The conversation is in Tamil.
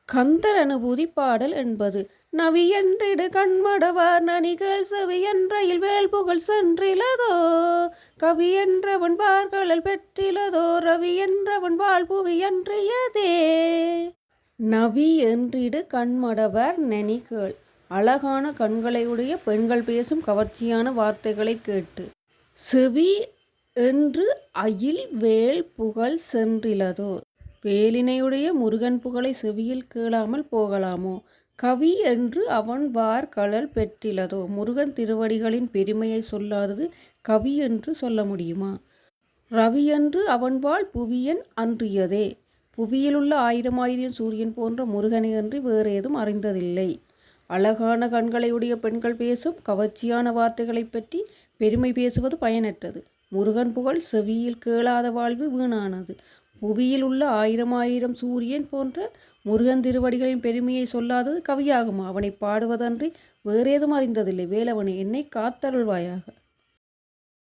கந்தர் அனுபூதி பாடல் என்பது நவியன்றிடு கண்மடவார் நனிகள் செவியன்றையில் வேள்புகழ் சென்றிலதோ கவியன்றவன் பார்கழல் பெற்றிலதோ ரவியன்றவன் வாழ்புவியன்றியதே. நவி என்றிடு கண்மடவர் நனிகள் அழகான கண்களையுடைய பெண்கள் பேசும் கவர்ச்சியான வார்த்தைகளை கேட்டு, செவி என்று அயில் வேல் புகழ் சென்றிலதோ வேலினையுடைய முருகன் புகழை செவியில் கேளாமல் போகலாமோ. கவி என்று அவன் வார் கழல் பெற்றிலதோ முருகன் திருவடிகளின் பெருமையை சொல்லாதது கவி என்று சொல்ல முடியுமா. ரவியன்று அவன் வாழ் புவியன் அன்றியதே புவியிலுள்ள ஆயிரம் ஆயிரம் சூரியன் போன்ற முருகனை அன்றி வேறு ஏதும் அறிந்ததில்லை. அழகான கண்களையுடைய பெண்கள் பேசும் கவர்ச்சியான வார்த்தைகளை பற்றி பெருமை பேசுவது பயனற்றது. முருகன் புகழ் செவியில் கேளாத வாழ்வு வீணானது. புவியில் உள்ள ஆயிரம் ஆயிரம் சூரியன் போன்ற முருகன் திருவடிகளின் பெருமையை சொல்லாதது கவியாகுமா. அவனை பாடுவதன்றி வேறேதும் அறிந்ததில்லை. வேலவனை என்னை காத்தருள்வாயாக.